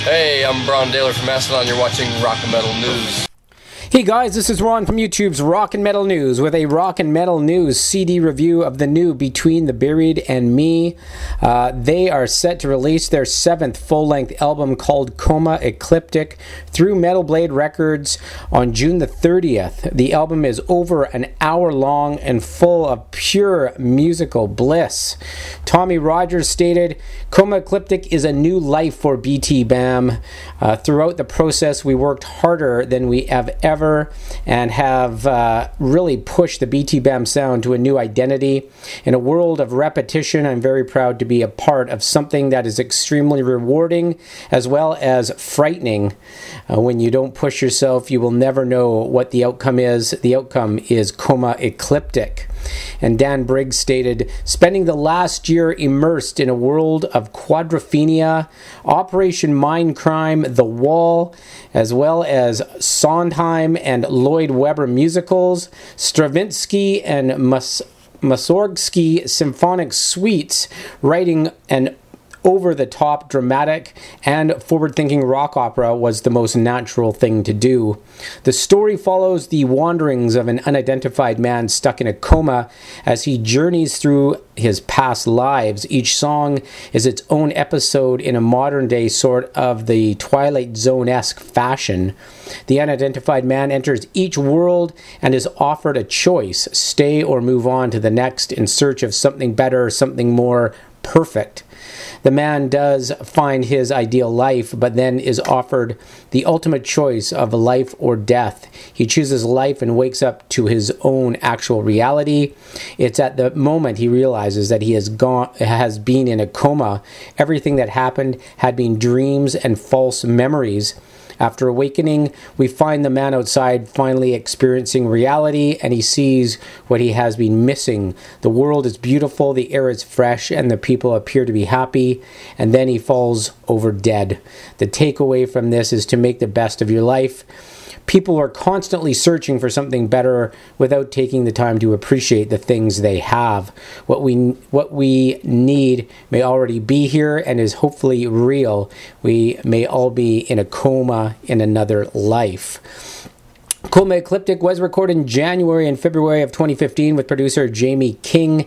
Hey, I'm Brown Daler from Mastodon. You're watching Rock and Metal News. Hey guys, this is Ron from YouTube's Rock and Metal News with a Rock and Metal News CD review of the new Between the Buried and Me. They are set to release their 7th full-length album called Coma Ecliptic through Metal Blade Records on June the 30th. The album is over an hour long and full of pure musical bliss. Tommy Rogers stated, "Coma Ecliptic is a new life for BTBAM. Throughout the process, we worked harder than we have ever and have really pushed the BTBAM sound to a new identity. In a world of repetition, I'm very proud to be a part of something that is extremely rewarding as well as frightening. When you don't push yourself, you will never know what the outcome is. The outcome is Coma Ecliptic." And Dan Briggs stated, "Spending the last year immersed in a world of Quadrophenia, Operation Mindcrime, The Wall, as well as Sondheim and Lloyd Webber musicals, Stravinsky and Mussorgsky symphonic suites, writing an over-the-top, dramatic, and forward-thinking rock opera was the most natural thing to do. The story follows the wanderings of an unidentified man stuck in a coma as he journeys through his past lives. Each song is its own episode in a modern-day sort of the Twilight Zone-esque fashion. The unidentified man enters each world and is offered a choice, stay or move on to the next in search of something better, something more perfect. The man does find his ideal life, but then is offered the ultimate choice of life or death. He chooses life and wakes up to his own actual reality. It's at the moment he realizes that he has been in a coma. Everything that happened had been dreams and false memories. After awakening, we find the man outside finally experiencing reality, and he sees what he has been missing. The world is beautiful, the air is fresh, and the people appear to be happy, and then he falls over dead. The takeaway from this is to make the best of your life. People are constantly searching for something better without taking the time to appreciate the things they have. What we need may already be here and is hopefully real. We may all be in a coma in another life." Coma Ecliptic was recorded in January and February of 2015 with producer Jamie King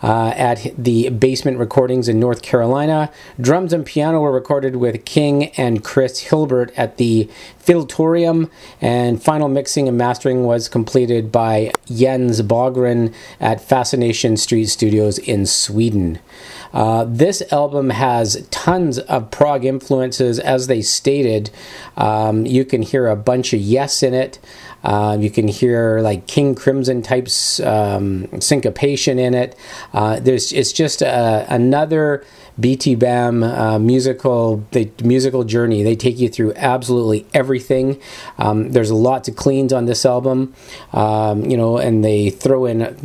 at the Basement Recordings in North Carolina. Drums and piano were recorded with King and Chris Hilbert at the Fiddletorium, and final mixing and mastering was completed by Jens Bogren at Fascination Street Studios in Sweden. This album has tons of prog influences, as they stated. You can hear a bunch of Yes in it. You can hear like King Crimson types syncopation in it. It's just another BTBAM musical journey. They take you through absolutely everything. There's lots of cleans on this album, and they throw in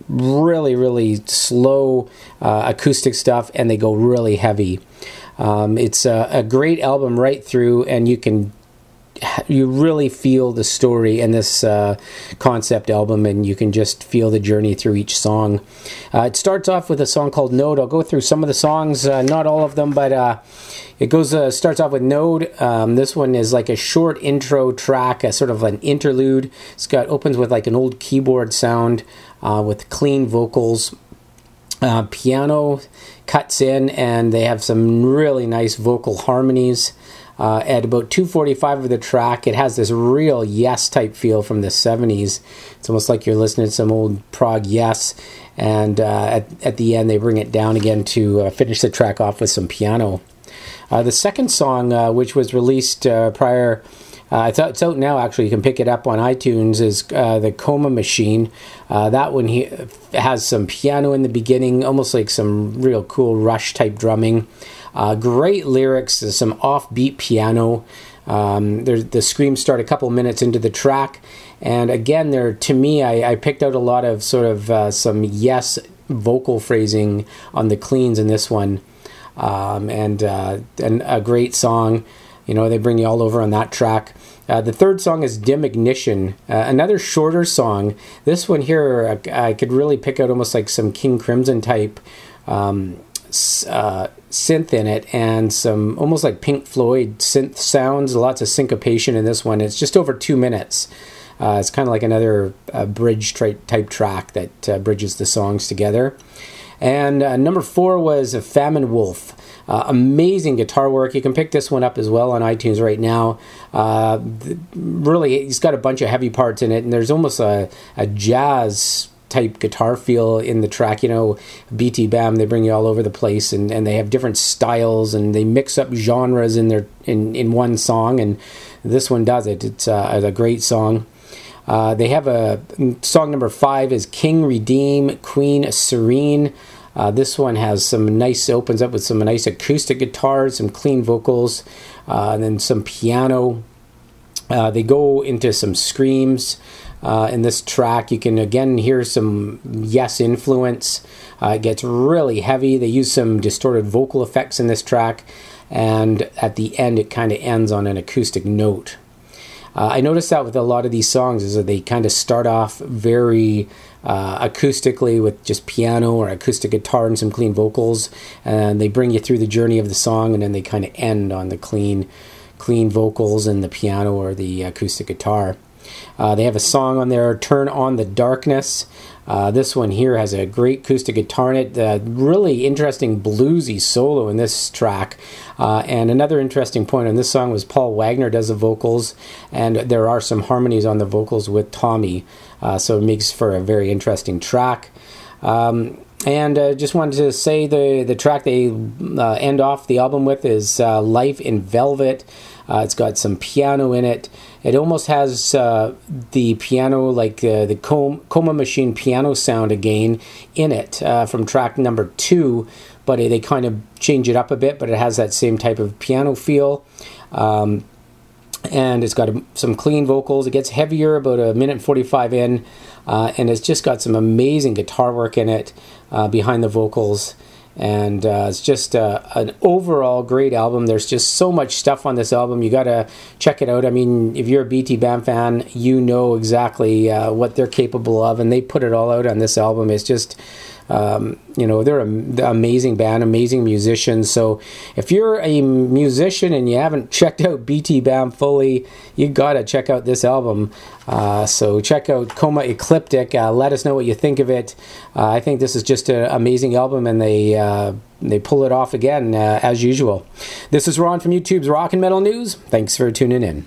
really, really slow acoustic stuff, and they go really heavy. It's a great album right through, and you really feel the story in this concept album, and you can just feel the journey through each song. It starts off with a song called Node. I'll go through some of the songs, not all of them, but it starts off with Node. This one is like a short intro track, a sort of an interlude. Opens with like an old keyboard sound with clean vocals. Piano cuts in, and they have some really nice vocal harmonies. At about 2:45 of the track, it has this real Yes type feel from the 70s. It's almost like you're listening to some old prog Yes, and at the end they bring it down again to finish the track off with some piano. The second song, which was released prior, it's out now actually, you can pick it up on iTunes, is the Coma Machine. That one has some piano in the beginning, almost like some real cool Rush type drumming. Great lyrics, there's some offbeat piano. The screams start a couple minutes into the track, and again, to me, I picked out a lot of sort of some Yes vocal phrasing on the cleans in this one, and a great song. They bring you all over on that track. The third song is Dim Ignition, another shorter song. This one here, I could really pick out almost like some King Crimson type synth in it, and some almost like Pink Floyd synth sounds, lots of syncopation in this one. It's just over 2 minutes. It's kind of like another bridge type track that bridges the songs together. And number 4 was Famine Wolf. Amazing guitar work. You can pick this one up as well on iTunes right now. Really, he's got a bunch of heavy parts in it, and there's almost a jazz type guitar feel in the track. You know, BTBAM, they bring you all over the place, and they have different styles, and they mix up genres in one song, and this one does it. It's a great song. They have a song number 5 is King Redeem, Queen Serene. This one has opens up with some nice acoustic guitars, some clean vocals, and then some piano. They go into some screams in this track. You can again hear some Yes influence. It gets really heavy. They use some distorted vocal effects in this track, and at the end it kind of ends on an acoustic note. I noticed that with a lot of these songs is that they kind of start off very acoustically with just piano or acoustic guitar and some clean vocals, and they bring you through the journey of the song, and then they kind of end on the clean vocals and the piano or the acoustic guitar. They have a song on there, Turn on the Darkness. This one here has a great acoustic guitar in it, really interesting bluesy solo in this track. And another interesting point on this song was Paul Wagner does the vocals, and there are some harmonies on the vocals with Tommy, so it makes for a very interesting track. And just wanted to say the track they end off the album with is Life in Velvet. It's got some piano in it. It almost has the piano, like the Coma Machine piano sound again in it from track number 2, but they kind of change it up a bit, but it has that same type of piano feel. And it's got some clean vocals. It gets heavier about 1:45 in, and it's just got some amazing guitar work in it behind the vocals. And it's just an overall great album. There's just so much stuff on this album. You got to check it out. I mean, if you're a BTBAM fan, you know exactly what they're capable of, and they put it all out on this album. It's just, they're an amazing band, amazing musicians. So if you're a musician and you haven't checked out BTBAM fully, you got to check out this album. So check out Coma Ecliptic. Let us know what you think of it. I think this is just an amazing album, and they pull it off again as usual. This is Ron from YouTube's Rock and Metal News. Thanks for tuning in.